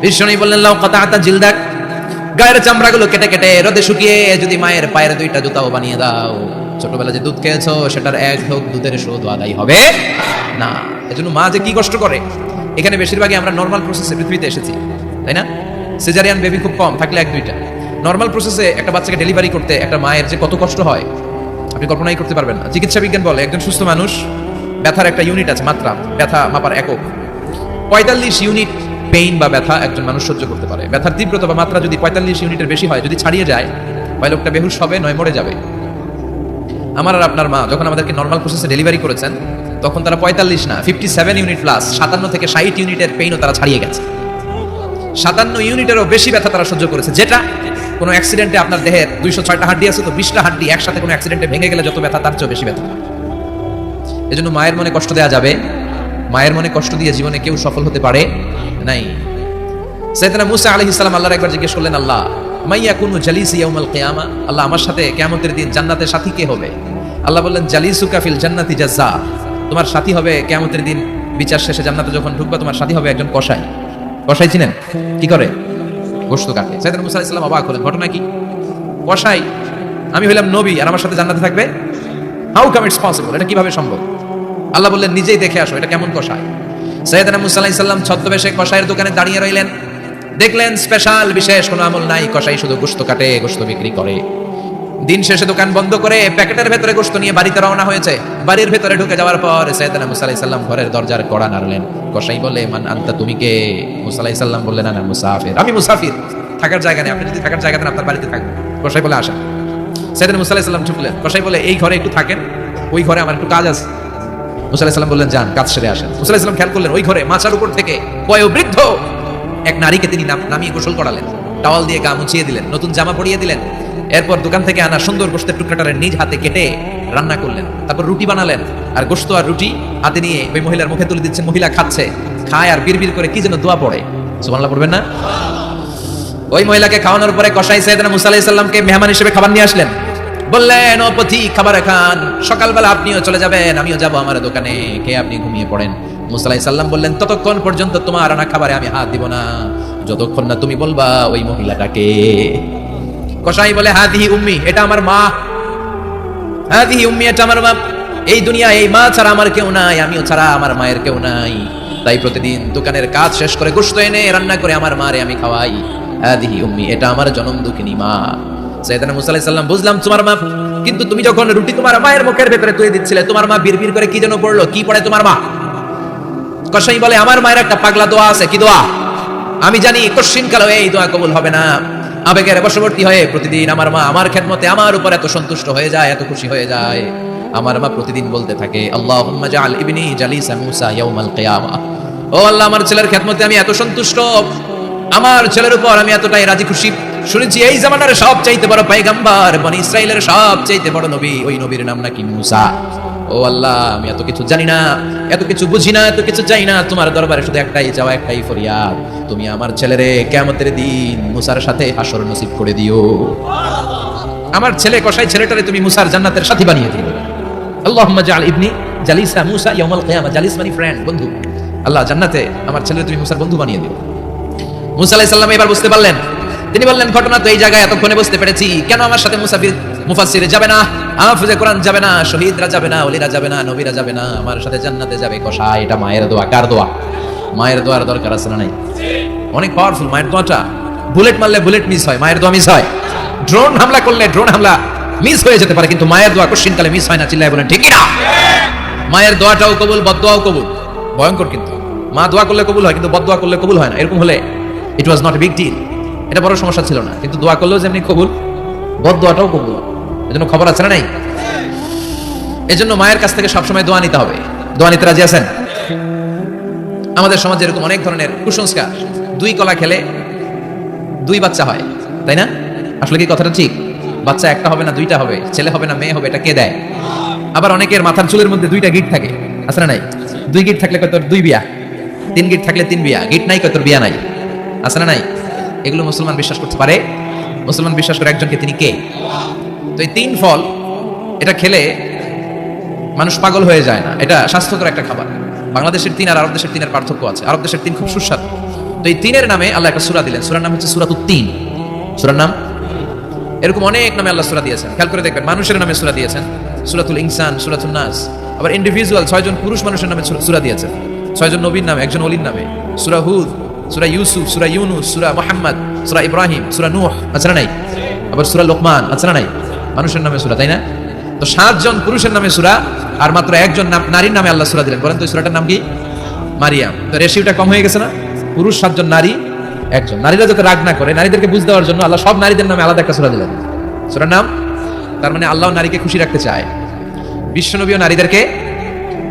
বিশ্বনবী বললেন লাউ কাতাআতা জিলদাক, গায়ের চামড়াগুলো কেটে কেটে রোদে শুকিয়ে যদি মায়ের পায়ের দুইটা জুতাও বানিয়ে দাও, ছোটবেলা যে দুধ খেয়েছো সেটার এক ঢোক দুধের শোধ আদায় হবে না। এজন্য মা যে কি কষ্ট করে। এখানে বেশিরভাগই আমরা নর্মাল প্রসেসে পৃথিবীতে এসেছি, তাই না? সিজারিয়ান বেবি খুব কম, থাকলে এক দুইটা। নর্মাল প্রসেসে একটা বাচ্চাকে ডেলিভারি করতে একটা মায়ের যে কত কষ্ট হয় আপনি কল্পনাই করতে পারবেন না। চিকিৎসা বিজ্ঞান বলে একজন সুস্থ মানুষ ব্যথার একটা ইউনিট আছে, মাত্রা, ব্যথা মাপার একক। 45 ইউনিট পেইন বা ব্যথা একজন মানুষ সহ্য করতে পারে। ব্যথার তীব্রতা বা মাত্রা যদি 45 ইউনিটের বেশি হয়, যদি ছাড়িয়ে যায়, হয় লোকটা বেহুশ হবে, নয় মরে যাবে। আমার আর আপনার মা যখন আমাদেরকে নর্মাল প্রসেসে ডেলিভারি করেছেন তখন তারা 45 না 57 ইউনিট প্লাস 57 থেকে 60 ইউনিটের পেইনও তারা ছাড়িয়ে গেছে। 57 ইউনিটেরও বেশি ব্যথা তারা সহ্য করেছে, যেটা কোনো অ্যাক্সিডেন্টে আপনার দেহের 206টা হাড্ডি আছে, তো 20টা হাড্ডি একসাথে কোনো অ্যাক্সিডেন্টে ভেঙে গেলে যত ব্যথা তার চেয়েও বেশি ব্যথা। এজন্য মায়ের মনে কষ্ট দেওয়া যাবে? মায়ের মনে কষ্ট দিয়ে জীবনে কেউ সফল হতে পারে নাই। সাইয়েদনা মুসা আলাইহিস সালাম আল্লাহর একবার জিজ্ঞেস করলেন, আল্লাহ মাইয়াকুনু জালিসি ইয়াউমাল কিয়ামা, আল্লাহ আমার সাথে কিয়ামতের দিন জান্নাতের সাথী কে হবে? আল্লাহ বললেন, জালিসুকা ফিল জান্নাতি জাযা, তোমার সাথী হবে কিয়ামতের দিন বিচার শেষে জান্নাতে যখন ঢুকবা তোমার সাথী হবে একজন কসাই। কসাই চিনেন? কি করে? গোশত কাটে। সাইয়েদনা মুসা আলাইহিস সালাম অবাক হলেন, ঘটনা কি? কসাই? আমি হইলাম নবী আর আমার সাথে জান্নাতে থাকবে? হাউ কাম ইটস পসিবল, এটা কিভাবে সম্ভব? আল্লাহ বললেন, নিজেই দেখে আসো এটা কেমন কসাই। সাইয়েদনা মুসা আলাইহিস সালাম ছদ্মবেশে কসাইয়ের দোকানে দাঁড়িয়ে রইলেন। দেখলেন স্পেশাল বিশেষ কোনো আমল নাই, কসাই শুধু গোশত কাটে, গোশত বিক্রি করে। দিন শেষে দোকান বন্ধ করে প্যাকেটের ভেতরে গোশত নিয়ে বাড়িতে রওনা হয়েছে। বাড়ির ভেতরে ঢুকে যাওয়ার পর সাইয়েদনা মুসা আলাইহিস সালাম ঘরের দরজার কড়া নাড়লেন। কসাই বলে, মান আনতা, তুমি কে? মুসা আলাইহিস সালাম বললেন, আনা মুসাফির, আমি মুসাফির, থাকার জায়গা নেই, আপনি যদি থাকার জায়গা দেন আপনার বাড়িতে থাকবেন। কসাই বলে, আসেন। সাইয়েদনা মুসা আলাইহিস সালাম ঢুকলেন। কসাই বলে, এই ঘরে একটু থাকেন, ওই ঘরে আমার একটু কাজ আছে। মুসা আলাইহিস সালাম বললেন, যান, কাজ সেরে আসেন। মুসা আলাইহিস সালাম খেয়াল করলেন ওই ঘরে মাচার উপর থেকে বয়োবৃদ্ধ এক নারীকে তিনি নামিয়ে গোসল করালেন, টাওয়াল দিয়ে গা মুছিয়ে দিলেন, নতুন জামা পরিয়ে দিলেন। এরপর দোকান থেকে আনা সুন্দর গোশতের টুকরাটারে নিজ হাতে কেটে রান্না করলেন। তারপর রুটি বানালেন, আর গোশত আর রুটি হাতে নিয়ে ওই মহিলার মুখে তুলে দিচ্ছেন। মহিলা খাচ্ছে, খায় আর বিড়বিড় করে কি যেন দোয়া পড়ে। সুবহানাল্লাহ পড়বেন না? ওই মহিলাকে খাওয়ানোর পরে কসাই সাইয়েদনা মুসা আলাইহিস সালামকে মেহমান হিসেবে খাবার নিয়ে আসলেন। বললেন, ও পথিক, খাবার খান, সকালবেলা আপনিও চলে যাবেন, আমিও যাব আমার দোকানে, কে আপনি ঘুমিয়ে পড়েন। মুসা আলাইহিস সালাম বললেন, ততক্ষণ পর্যন্ত তোমার আনা খাবারে আমি হাত দিব না যতক্ষণ না তুমি বলবা ওই মহিলাটাকে। কসাই বলে, হাদিহি উম্মি, এটা আমার মা, হাদিহি উম্মি, এটা আমার মা। এই দুনিয়া এই মা ছাড়া আমার কেউ নাই, আমিও ছাড়া আমার মায়ের কেউ নাই। তাই প্রতিদিন দোকানের কাজ শেষ করে গোশত এনে রান্না করে আমার মারে আমি খাওয়াই। হাদিহি উম্মি, এটা আমার জনম দুঃখিনী মা। সাইয়েদনা মুসা আলাইহিস সালাম, বুঝলাম তোমার মা, কিন্তু তুমি যখন রুটি তোমার মায়ের মুখের ভেতরে তুলে দিচ্ছিলে তোমার মা বিড়বিড় করে কি যেন পড়লো, কি পড়ে তোমার মা? কসাই বলে, আমার মায়ের একটা পাগলা দোয়া আছে। কি দোয়া? আমি জানি কশিন কালো এই দোয়া কবুল হবে না। আবেগের বশবর্তী হয়ে প্রতিদিন আমার মা আমার খেদমতে আমার উপর এত সন্তুষ্ট হয়ে যায়, এত খুশি হয়ে যায়। আমার মা প্রতিদিন বলতে থাকে, আল্লাহুম্মা জাআল ইবনি জালিসা মুসা ইয়াউমাল কিয়ামা, ও আল্লাহ, আমার ছেলের খেদমতে আমি এত সন্তুষ্ট, আমার ছেলের উপর আমি এতটাই রাজি খুশি। শুনেছি এই জামানার সবচাইতে বড় পয়গম্বর, বনি ইসরাইলের সবচাইতে বড় নবী, ওই নবীর নাম নাকি মুসা। ও আল্লাহ, আমি এত কিছু জানি না, এত কিছু বুঝি না, এত কিছু চাই না, তোমার দরবারে শুধু একটাই চাওয়া, একটাই ফরিয়াদ, তুমি আমার ছেলেরে কিয়ামতের দিন মুসার সাথে হাসর নসিব করে দিও। আমার ছেলে কসাই ছেলেটারে তুমি মুসার জান্নাতের সাথী বানিয়ে দিও। আল্লাহুম্মা জাআল ইবনি জালিসা মুসা ইয়াউমাল কিয়ামা, জালিস মানে ফ্রেন্ড, বন্ধু। আল্লাহ, জান্নাতে আমার ছেলেরে তুমি মুসার বন্ধু বানিয়ে দিও। মুসা আলাইহিস সালাম এবার বুঝতে পারলেন। তিনি বললেন, ঘটনা তো এই জায়গায় এতক্ষণে বুঝতে পেরেছি, কেন আমার সাথে মুফাসসির যাবে না, হাফেজে কোরআন যাবে না, শহীদরা যাবে না, ওলিরা যাবে না, নবীরা যাবে না, আমার সাথে জান্নাতে যাবে কসাই। এটা মায়ের দোয়া। কার দোয়া? মায়ের দোয়ার দরকার আছে না নাই? অনেক পাওয়ারফুল মায়ের দোয়াটা। বুলেট মারলে বুলেট মিস হয়, মায়ের দোয়া মিস হয়। ড্রোন হামলা করলে ড্রোন হামলা মিস হয়ে যেতে পারে, কিন্তু মায়ের দোয়া কশিনকালে মিস হয় না। চিল্লায় বলেন ঠিক না? মায়ের দোয়াটাও কবুল, বদদোয়াও কবুল। ভয়ঙ্কর কিন্তু, মা দোয়া করলে কবুল হয় কিন্তু বদদোয়া করলে কবুল হয় না। এরকম হলে it was not a big deal, এটা বড় সমস্যা ছিল না। কিন্তু দোয়া করলেও যেমনি কবুল, বদদোয়াটাও কবুল। এজন্য খবর আছে না নাই? এজন্য মায়ের কাছ থেকে সবসময় দোয়া নিতে হবে। দোয়া নিতে রাজি আছেন? আমাদের সমাজে এরকম অনেক ধরনের কুসংস্কার। 2 কলা খেলে 2 বাচ্চা হয়, তাই না? আসলে কি কথাটা ঠিক? বাচ্চা একটা হবে না 2টা হবে, ছেলে হবে না মেয়ে হবে, এটা কে দেয়? আবার অনেকের মাথার চুলের মধ্যে 2টা গিট থাকে, আছে না নাই? 2 গিট থাকলে কত 2 বিয়া, 3 গিট থাকলে 3 বিয়া, গিট নাই কত বিয়া নাই, আছে না নাই? এগুলো মুসলমান বিশ্বাস করতে পারে? মুসলমান বিশ্বাস করে একজনকে, তিনি কে? তো এই 3 ফল, এটা খেলে মানুষ পাগল হয়ে যায় না, এটা স্বাস্থ্যকর একটা খাবার। বাংলাদেশের 3 আর আরব দেশের 3 এর পার্থক্য আছে। আরব দেশের 3 খুব সুস্বাদু। তো এই তিনের নামে আল্লাহ একটা সূরা দিলেন, সূরার নাম হচ্ছে সূরাতুত তিন। সূরার নাম এরকম অনেক নামে আল্লাহ সূরা দিয়েছেন, খেয়াল করে দেখবেন। মানুষের নামে সূরা দিয়েছেন, সূরাতুল ইনসান, সূরাতুন নাস। আবার ইন্ডিভিজুয়াল 6 জন পুরুষ মানুষের নামে সূরা দিয়েছেন, 6 জন নবীর নামে, একজন ওলির নামে। সূরা হুদ, সূরা ইউসুফ, সূরা ইউনুস, সূরা মুহাম্মদ, সূরা ইব্রাহিম, সূরা নূহ, আছে না নাই? আবার সূরা লোকমান, আছে না নাই? মানুষের নামে সূরা, তাই না? তো 7 জন পুরুষের নামে সূরা, আর মাত্র একজন নারীর নামে আল্লাহ সূরা দিলেন। বলেন তো এই সূরাটার নাম কি? মারিয়াম। তো রেশিওটা কম হয়ে গেছে না? পুরুষ 7 জন, নারী একজন। নারীরা যাতে রাগ না করে, নারীদেরকে বুঝ দেওয়ার জন্য আল্লাহ সব নারীদের নামে আলাদা একটা সূরা দিলেন। সূরার নাম, তার মানে আল্লাহ নারীকে খুশি রাখতে চায়, বিশ্বনবীও নারীদেরকে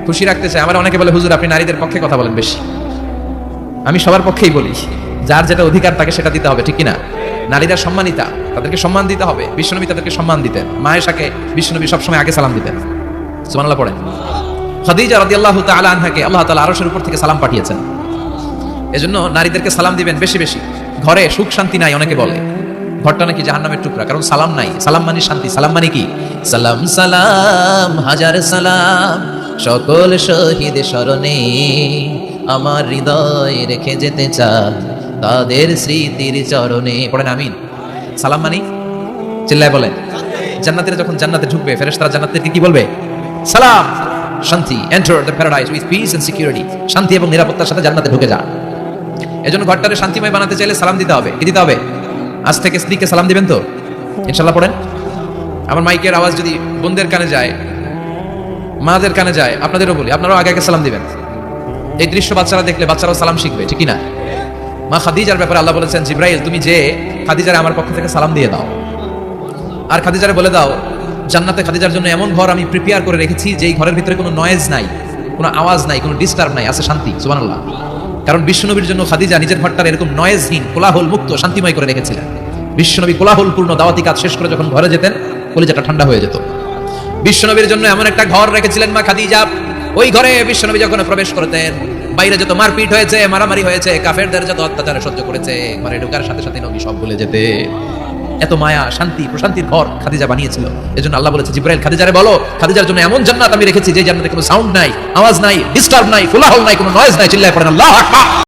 খুশি রাখতে চায়। আমার অনেকে বলে হুজুর আপনি নারীদের পক্ষে কথা বলেন বেশি। আমি সবার পক্ষেই বলি, যার যেটা অধিকার তাকে সেটা দিতে হবে, ঠিক কিনা? নারীরা সম্মানিতা, তাদেরকে সম্মান দিতে হবে। বিশ্বনবী তাদেরকে সম্মান দিতেন। মায়েশাকে বিশ্বনবী সবসময় আগে সালাম দিতেন। সুবহানাল্লাহ পড়েন। খাদিজা রাদিয়াল্লাহু তাআলা আনহাকে আল্লাহ তাআলা আরশের উপর থেকে সালাম পাঠিয়েছেন। এজন্য নারীদেরকে সালাম দিবেন বেশি বেশি। ঘরে সুখ শান্তি নাই, অনেকে বলে ঘরটা নাকি জাহান্নামের টুকরা, কারণ সালাম নাই। সালাম মানে শান্তি। সালাম মানে কি? সালাম সালাম হাজার সালাম সকল শহীদ স্মরণে, আমার হৃদয় রেখে যেতে চাই তাদের স্মৃতির চরণে। পড়েন আমিন। সালাম মানে চিল্লায় বলেন। জান্নাতীরা যখন জান্নাতে ঢুকবে, ফেরেশতারা জান্নাতীদেরকে কি বলবে? সালাম, শান্তি। Enter the paradise with peace and security. শান্তি এবং নিরাপত্তার সাথে জান্নাতে ঢুকে যা। এজন্য ঘরটারে শান্তিময় বানাতে চাইলে সালাম দিতে হবে। কি দিতে হবে? আজ থেকে স্ত্রীকে সালাম দিবেন তো ইনশাআল্লাহ। পড়েন। আমার মাইকের আওয়াজ যদি বোনদের কানে যায়, মাদের কানে যায়, আপনাদেরও বলি আপনারাও আগে আগে সালাম দিবেন। এই দৃশ্য বাচ্চারা দেখলে বাচ্চারাও সালাম শিখবে, ঠিক কি না? মা খাদিজার ব্যাপারে আল্লাহ বলেছেন, জিব্রাইল তুমি যে খাদিজারে আমার পক্ষ থেকে সালাম দিয়ে দাও, আর খাদিজারে বলে দাও জান্নাতে খাদিজার জন্য এমন ঘর আমি প্রিপেয়ার করে রেখেছি যেই ঘরের ভিতরে কোনো নয়েজ নাই, কোনো আওয়াজ নাই, কোনো ডিস্টার্ব নাই, আছে শান্তি। সুবহানাল্লাহ। কারণ বিশ্বনবীর জন্য খাদিজা নিজের ঘরটার এরকম নয়েজহীন, কোলাহল মুক্ত, শান্তিময় করে রেখেছিলেন। বিশ্বনবী কোলাহলপূর্ণ দাওয়াতি কাজ শেষ করে যখন ঘরে যেতেন, কলিজাটা ঠান্ডা হয়ে যেত। বিশ্বনবীর জন্য এমন একটা ঘর রেখেছিলেন মা খাদিজা, ওই ঘরে বিশ্বনবী যখন প্রবেশ করতেন, বাইরে যত মারপিট হয়েছে, মারামারি হয়েছে, কাফেরদের যত অত্যাচার সহ্য করেছে, ঘরে ঢোকার সাথে সাথে নবী সব ভুলে যেতে। এত মায়া, শান্তি, প্রশান্তির ঘর খাদিজা বানিয়েছিল। এজন্য আল্লাহ বলেছে, জিব্রাইল খাদিজারে বলো খাদিজার জন্য এমন জান্নাত আমি রেখেছি যে জান্নাতে কোনো সাউন্ড নাই, আওয়াজ নাই, ডিস্টার্ব নাই, কোলাহল নাই, কোনো নয়েজ নাই। চিল্লায় পড়েন আল্লাহু আকবার।